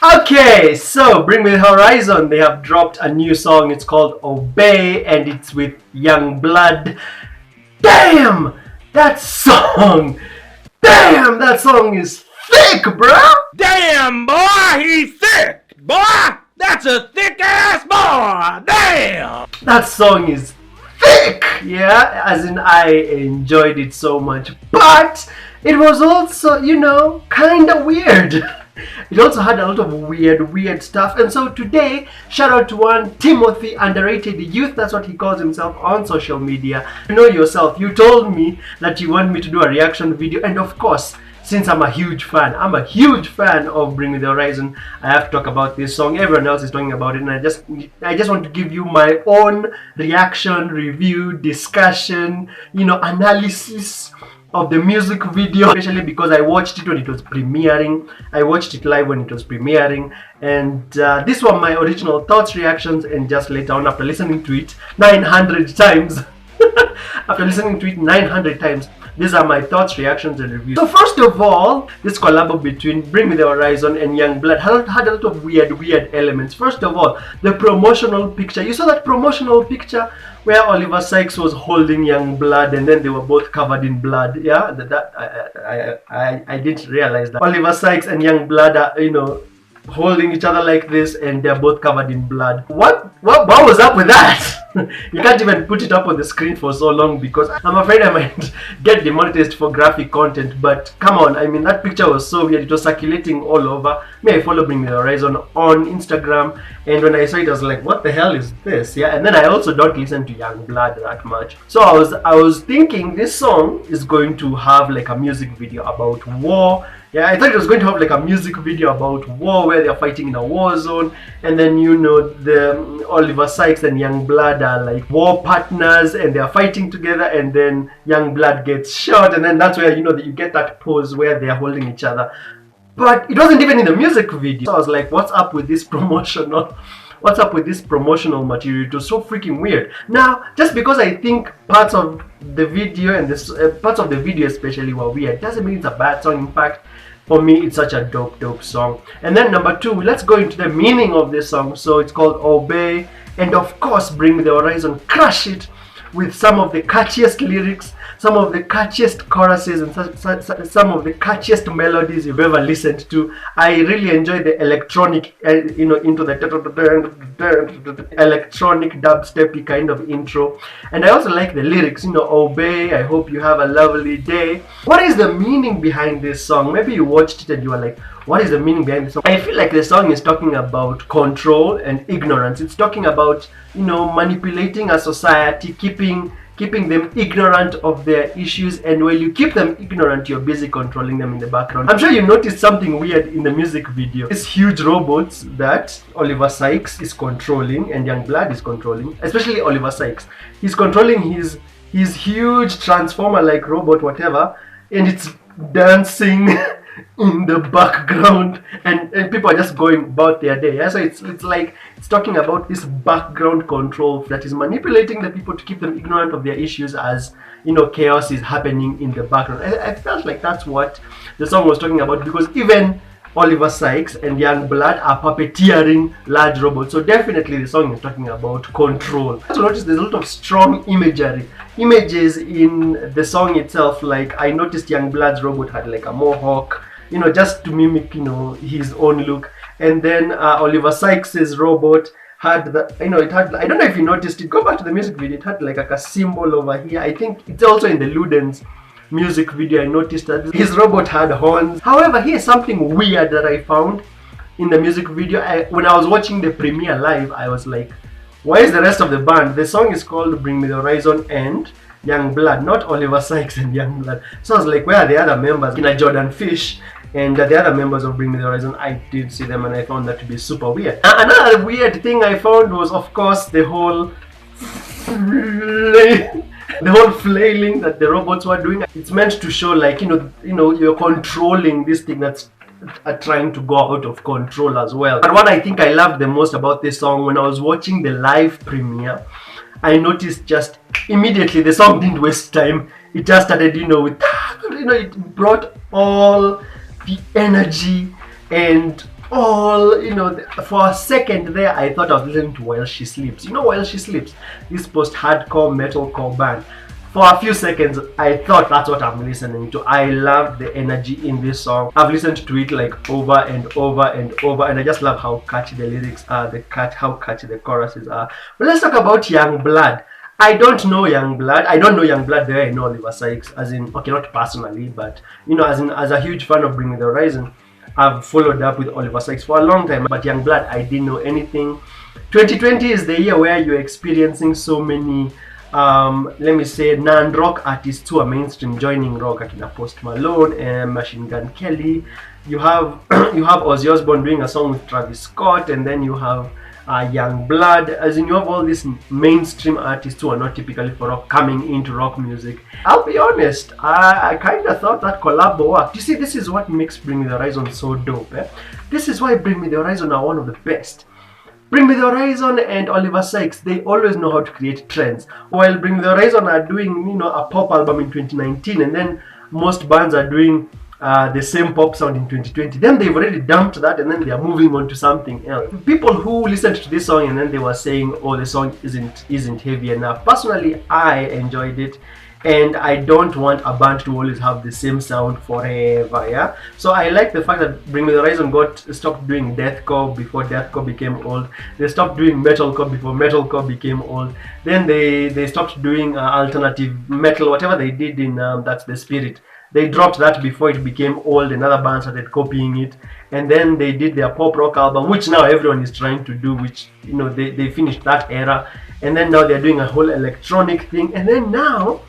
Okay, so Bring Me the Horizon, they have dropped a new song. It's called Obey, and it's with Yungblud. Damn, that song is thick, bro. Damn, boy, he's thick. Boy, that's a thick ass boy. Damn. That song is thick, yeah, as in I enjoyed it so much, but it was also, kind of weird. It also had a lot of weird stuff. And so today, shout out to one Timothy Underrated Youth, that's what he calls himself on social media. You know yourself, you told me that you want me to do a reaction video, and of course, since I'm a huge fan of Bring Me the Horizon, I have to talk about this song. Everyone else is talking about it, and I just want to give you my own reaction, review, discussion, analysis of the music video, especially because I watched it when it was premiering. I watched it live when it was premiering, and these were my original thoughts, reactions, and just later on, after listening to it 900 times, these are my thoughts, reactions, and reviews. So first of all, this collab between Bring Me the Horizon and Yungblud had a lot of weird elements. First of all, the promotional picture. You saw that promotional picture where Oliver Sykes was holding Yungblud, and then they were both covered in blood. Yeah, I didn't realize that Oliver Sykes and Yungblud are, holding each other like this, and they're both covered in blood. What was up with that? You can't even put it up on the screen for so long, because I'm afraid I might get demonetized for graphic content. But come on, I mean, that picture was so weird. It was circulating all over. I follow Bring Me the Horizon on Instagram, and when I saw it, I was like, what the hell is this? Yeah, and then I also don't listen to Yungblud that much, so I was thinking this song is going to have like a music video about war. Yeah, I thought it was going to have like a music video about war where they're fighting in a war zone, and then the Oliver Sykes and Yungblud are like war partners, and they're fighting together, and then Yungblud gets shot, and then that's where that you get that pose where they're holding each other. But it wasn't even in the music video. So I was like, what's up with this promotional material? It was so freaking weird. Now, just because I think parts of the video and parts of the video especially were weird, doesn't mean it's a bad song. In fact, for me, it's such a dope song. And then number two, let's go into the meaning of this song. So it's called Obey, and of course, Bring Me the Horizon crush it with some of the catchiest lyrics, some of the catchiest choruses, and some of the catchiest melodies you've ever listened to. I really enjoy the electronic, into the electronic dubstepy kind of intro. And I also like the lyrics, Obey, I hope you have a lovely day. What is the meaning behind this song? Maybe you watched it and you were like, what is the meaning behind this song? I feel like the song is talking about control and ignorance. It's talking about, manipulating a society, keeping them ignorant of their issues, and when you keep them ignorant, you're busy controlling them in the background. I'm sure you noticed something weird in the music video. These huge robots that Oliver Sykes is controlling and Yungblud is controlling, especially Oliver Sykes. He's controlling his huge transformer-like robot, whatever, and it's dancing in the background, and people are just going about their day. Yeah? So it's like it's talking about this background control that is manipulating the people to keep them ignorant of their issues as chaos is happening in the background. I felt like that's what the song was talking about, because even Oliver Sykes and Yungblud are puppeteering large robots. So definitely the song is talking about control. Also notice there's a lot of strong images in the song itself. Like I noticed Youngblood's robot had like a mohawk, just to mimic his own look. And then Oliver Sykes's robot had it had, I don't know if you noticed it, go back to the music video, it had like a symbol over here. I think it's also in the Luden's music video. I noticed that his robot had horns. However, here's something weird that I found in the music video. When I was watching the premiere live, I was like, why is the rest of the band? The song is called Bring Me the Horizon and Yungblud, not Oliver Sykes and Yungblud. So I was like, where are the other members? Jordan Fish and the other members of Bring Me the Horizon, I did see them, and I found that to be super weird. Another weird thing I found was, of course, the whole flailing that the robots were doing. It's meant to show like you're controlling this thing that's trying to go out of control as well. But what I think I loved the most about this song, when I was watching the live premiere, I noticed just immediately the song didn't waste time. It just started with it brought all the energy and all, for a second there, I thought I was listening to While She Sleeps. While She Sleeps, this post-hardcore metalcore band. For a few seconds, I thought that's what I'm listening to. I loved the energy in this song. I've listened to it like over and over and over, and I just love how catchy the lyrics are, how catchy the choruses are. But let's talk about Yungblud. I don't know Yungblud. I don't know Yungblud the way I know Oliver Sykes, as in, okay, not personally, but, as a huge fan of Bring Me The Horizon, I've followed up with Oliver Sykes for a long time, but Yungblud, I didn't know anything. 2020 is the year where you're experiencing so many let me say non-rock artists who are mainstream joining rock, like Post Malone and Machine Gun Kelly. You have Ozzy Osbourne doing a song with Travis Scott, and then you have Yungblud. As in, you have all these mainstream artists who are not typically for rock coming into rock music. I'll be honest, I kind of thought that COLLABO worked. You see, this is what makes Bring Me The Horizon so dope. This is why Bring Me The Horizon are one of the best. Bring Me The Horizon and Oliver Sykes, they always know how to create trends. While Bring Me The Horizon are doing, a pop album in 2019, and then most bands are doing the same pop sound in 2020. Then they've already dumped that, and then they are moving on to something else. People who listened to this song and then they were saying, oh, the song isn't heavy enough. Personally, I enjoyed it. And I don't want a band to always have the same sound forever, yeah? So I like the fact that Bring Me The Horizon stopped doing deathcore before deathcore became old. They stopped doing metalcore before metalcore became old. Then they stopped doing alternative metal, whatever they did in That's the Spirit. They dropped that before it became old, and other bands started copying it. And then they did their pop rock album, which now everyone is trying to do, which, they finished that era. And then now they're doing a whole electronic thing. And then now,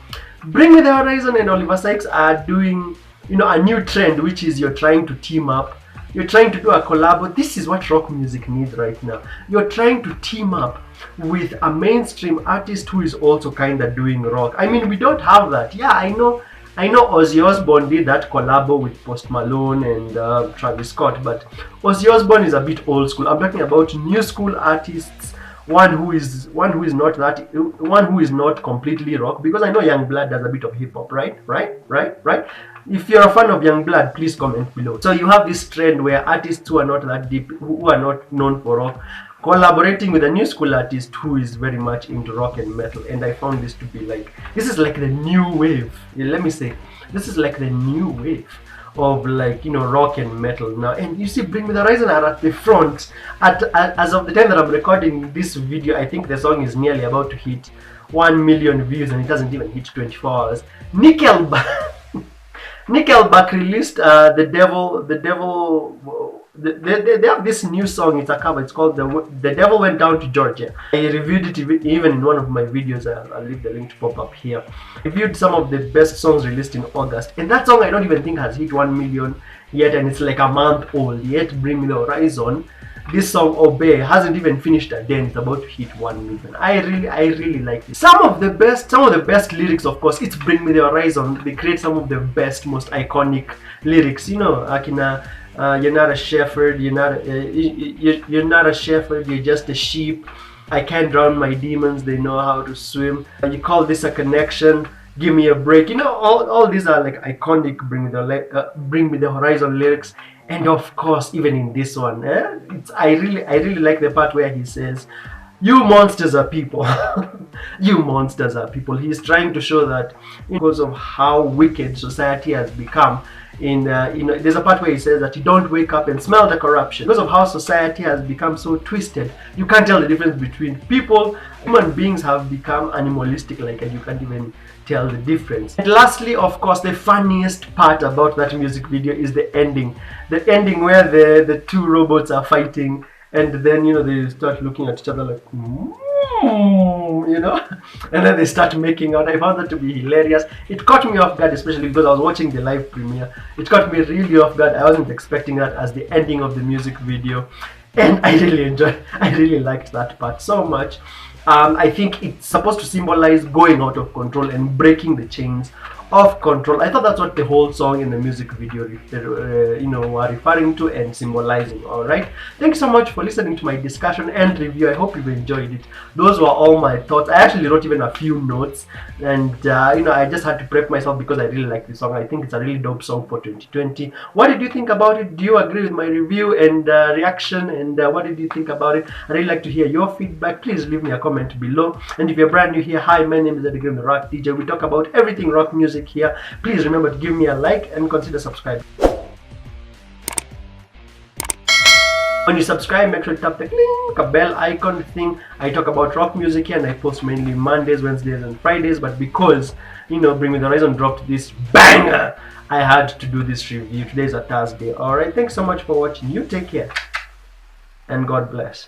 Bring Me The Horizon and Oliver Sykes are doing, a new trend, which is you're trying to team up. You're trying to do a collab. This is what rock music needs right now. You're trying to team up with a mainstream artist who is also kind of doing rock. I mean, we don't have that. Yeah, I know Ozzy Osbourne did that collabo with Post Malone and Travis Scott, but Ozzy Osbourne is a bit old school. I'm talking about new school artists. One who is not completely rock, because I know Yungblud does a bit of hip hop, right? If you're a fan of Yungblud, please comment below. So you have this trend where artists who are not that deep, who are not known for rock, collaborating with a new school artist who is very much into rock and metal. And I found this to be this is like the new wave. Yeah, let me say, this is like the new wave of rock and metal now. And you see, Bring Me The Horizon are at the front. As of the time that I'm recording this video, I think the song is nearly about to hit 1 million views, and it hasn't even hit 24 hours. Nickelback released The Devil. They have this new song. It's a cover. It's called The Devil Went Down to Georgia. I reviewed it even in one of my videos. I'll leave the link to pop up here. I reviewed some of the best songs released in August, and that song I don't even think has hit 1 million yet, and it's like a month old. Yet Bring Me The Horizon, this song Obey, hasn't even finished a day, and it's about to hit 1 million. I really like this. Some of the best lyrics, of course, it's Bring Me The Horizon. They create some of the best, most iconic lyrics. Akina. You're not a shepherd. You're not a shepherd. You're just a sheep. I can't drown my demons. They know how to swim. You call this a connection? Give me a break. All these are like iconic Bring Me The Horizon lyrics. And of course, even in this one, I really like the part where he says, "You monsters are people." You monsters are people. He's trying to show that because of how wicked society has become. There's a part where he says that you don't wake up and smell the corruption. Because of how society has become so twisted, you can't tell the difference between people. Human beings have become animalistic, and you can't even tell the difference. And lastly, of course, the funniest part about that music video is the ending. The ending where the two robots are fighting, and then they start looking at each other like, and then they start making out. I found that to be hilarious. It caught me off guard, especially because I was watching the live premiere. It caught me really off guard. I wasn't expecting that as the ending of the music video, and I really liked that part so much. I think it's supposed to symbolize going out of control and breaking the chains of control. I thought that's what the whole song in the music video were referring to and symbolizing. All right, thanks so much for listening to my discussion and review. I hope you've enjoyed it. Those were all my thoughts. I actually wrote even a few notes, and I just had to prep myself because I really like this song. I think it's a really dope song for 2020. What did you think about it? Do you agree with my review and reaction? And what did you think about it? I'd really like to hear your feedback. Please leave me a comment below. And if you're brand new here, hi, my name is Eddie Graham, the Rock DJ. We talk about everything rock music here. Please remember to give me a like and consider subscribing. When you subscribe, make sure to tap the link, a bell icon thing. I talk about rock music here, and I post mainly Mondays, Wednesdays, and Fridays. But because Bring Me the Horizon dropped this banger, I had to do this review. Today is a Thursday. Alright, thanks so much for watching. You take care, and God bless.